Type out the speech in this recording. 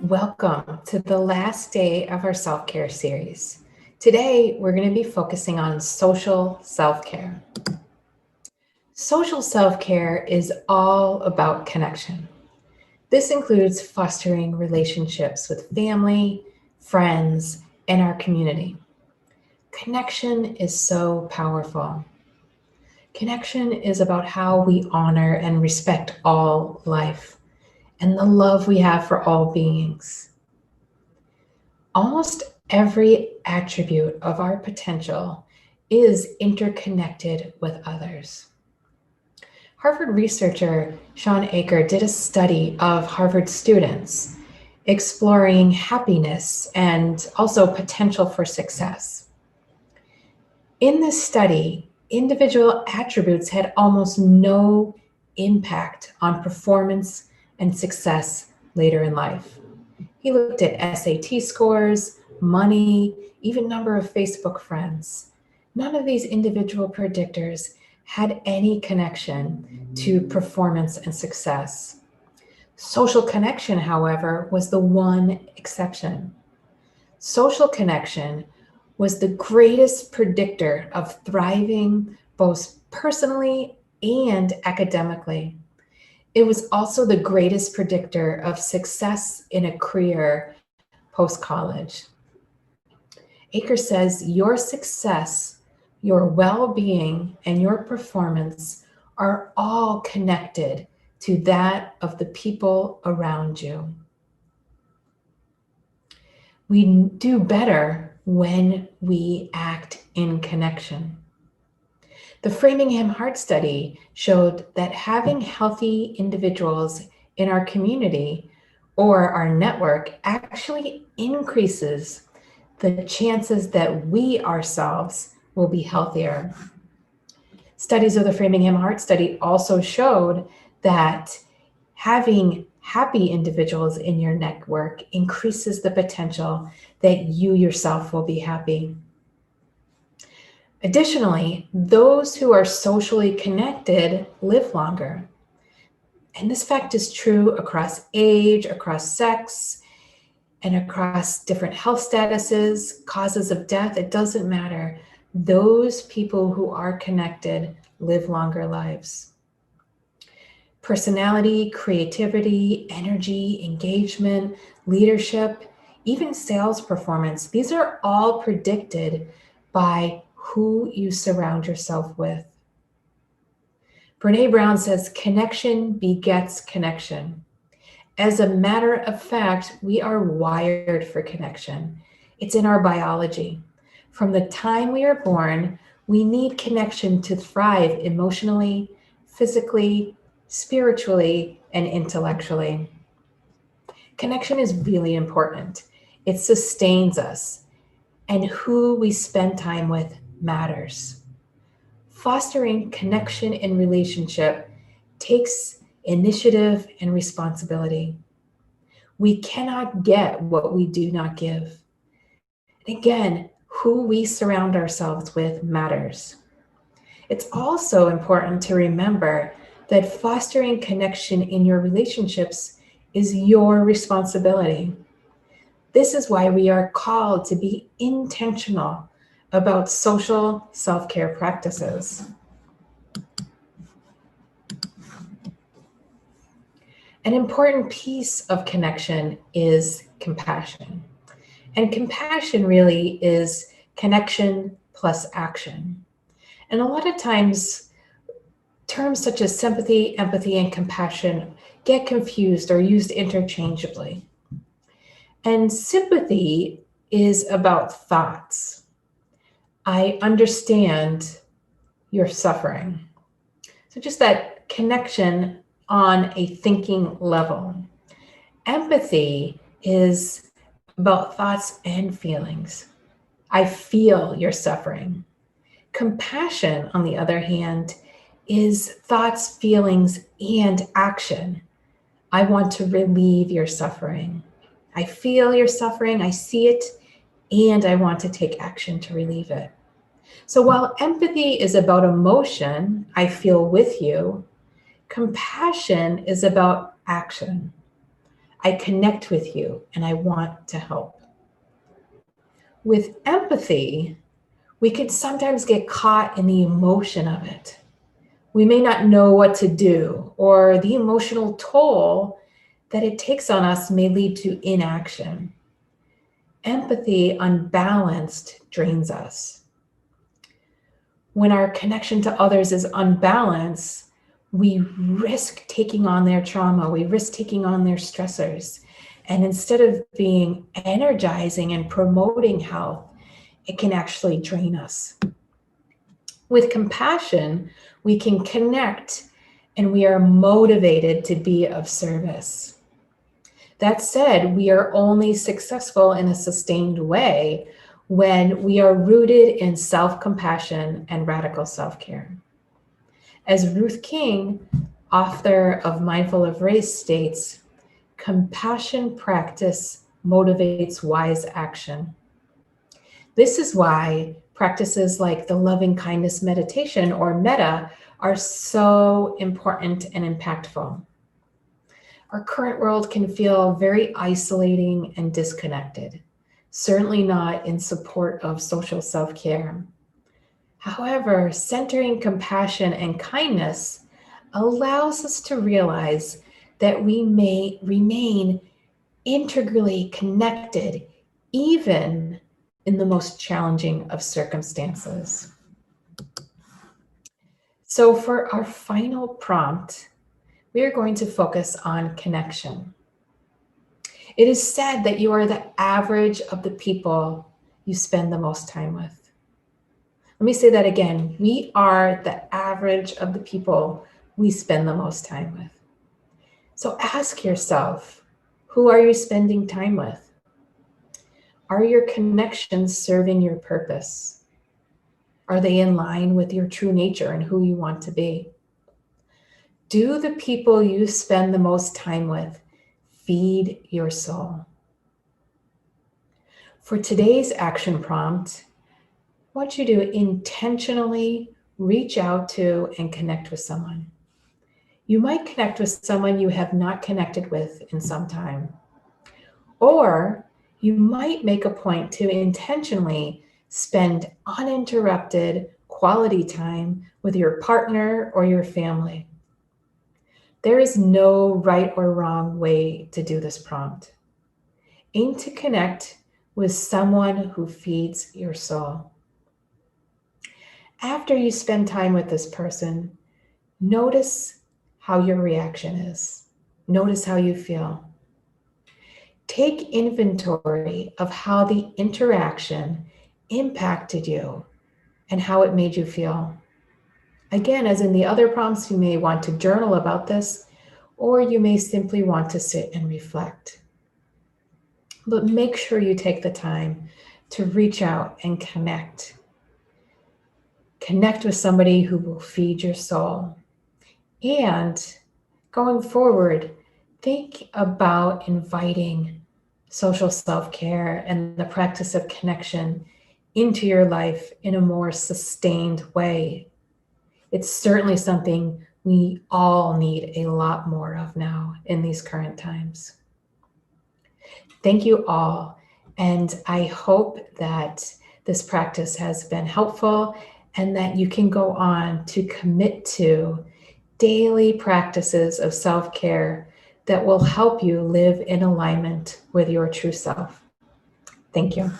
Welcome to the last day of our self-care series. Today, we're going to be focusing on social self-care. Social self-care is all about connection. This includes fostering relationships with family, friends, and our community. Connection is so powerful. Connection is about how we honor and respect all life and the love we have for all beings. Almost every attribute of our potential is interconnected with others. Harvard researcher Sean Aker did a study of Harvard students exploring happiness and also potential for success. In this study, individual attributes had almost no impact on performance and success later in life. He looked at SAT scores, money, even number of Facebook friends. None of these individual predictors had any connection to performance and success. Social connection, however, was the one exception. Social connection was the greatest predictor of thriving both personally and academically. It was also the greatest predictor of success in a career post-college. Aker says your success, your well-being, and your performance are all connected to that of the people around you. We do better when we act in connection. The Framingham Heart Study showed that having healthy individuals in our community or our network actually increases the chances that we ourselves will be healthier. Studies of the Framingham Heart Study also showed that having happy individuals in your network increases the potential that you yourself will be happy. Additionally, those who are socially connected live longer. And this fact is true across age, across sex, and across different health statuses, causes of death. It doesn't matter. Those people who are connected live longer lives. Personality, creativity, energy, engagement, leadership, even sales performance, these are all predicted by who you surround yourself with. Brene Brown says, connection begets connection. As a matter of fact, we are wired for connection. It's in our biology. From the time we are born, we need connection to thrive emotionally, physically, spiritually, and intellectually. Connection is really important. It sustains us, and who we spend time with matters. Fostering connection in relationship takes initiative and responsibility. We cannot get what we do not give. And again, who we surround ourselves with matters. It's also important to remember that fostering connection in your relationships is your responsibility. This is why we are called to be intentional about social self-care practices. An important piece of connection is compassion. And compassion really is connection plus action. And a lot of times, terms such as sympathy, empathy, and compassion get confused or used interchangeably. And sympathy is about thoughts. I understand your suffering. So just that connection on a thinking level. Empathy is about thoughts and feelings. I feel your suffering. Compassion, on the other hand, is thoughts, feelings, and action. I want to relieve your suffering. I feel your suffering, I see it, and I want to take action to relieve it. So while empathy is about emotion, I feel with you, compassion is about action. I connect with you and I want to help. With empathy, we can sometimes get caught in the emotion of it. We may not know what to do, or the emotional toll that it takes on us may lead to inaction. Empathy unbalanced drains us. When our connection to others is unbalanced, we risk taking on their trauma, we risk taking on their stressors. And instead of being energizing and promoting health, it can actually drain us. With compassion, we can connect and we are motivated to be of service. That said, we are only successful in a sustained way when we are rooted in self-compassion and radical self-care. As Ruth King, author of Mindful of Race, states, compassion practice motivates wise action. This is why practices like the loving kindness meditation or metta are so important and impactful. Our current world can feel very isolating and disconnected, certainly not in support of social self-care. However, centering compassion and kindness allows us to realize that we may remain integrally connected even in the most challenging of circumstances. So for our final prompt, we are going to focus on connection. It is said that you are the average of the people you spend the most time with. Let me say that again. We are the average of the people we spend the most time with. So ask yourself, who are you spending time with? Are your connections serving your purpose? Are they in line with your true nature and who you want to be? Do the people you spend the most time with feed your soul? For today's action prompt, I want you to intentionally reach out to and connect with someone. You might connect with someone you have not connected with in some time. Or you might make a point to intentionally spend uninterrupted quality time with your partner or your family. There is no right or wrong way to do this prompt. Aim to connect with someone who feeds your soul. After you spend time with this person, notice how your reaction is. Notice how you feel. Take inventory of how the interaction impacted you and how it made you feel. Again, as in the other prompts, you may want to journal about this, or you may simply want to sit and reflect. But make sure you take the time to reach out and connect. Connect with somebody who will feed your soul. And going forward, think about inviting social self-care and the practice of connection into your life in a more sustained way. It's certainly something we all need a lot more of now in these current times. Thank you all, and I hope that this practice has been helpful and that you can go on to commit to daily practices of self-care that will help you live in alignment with your true self. Thank you.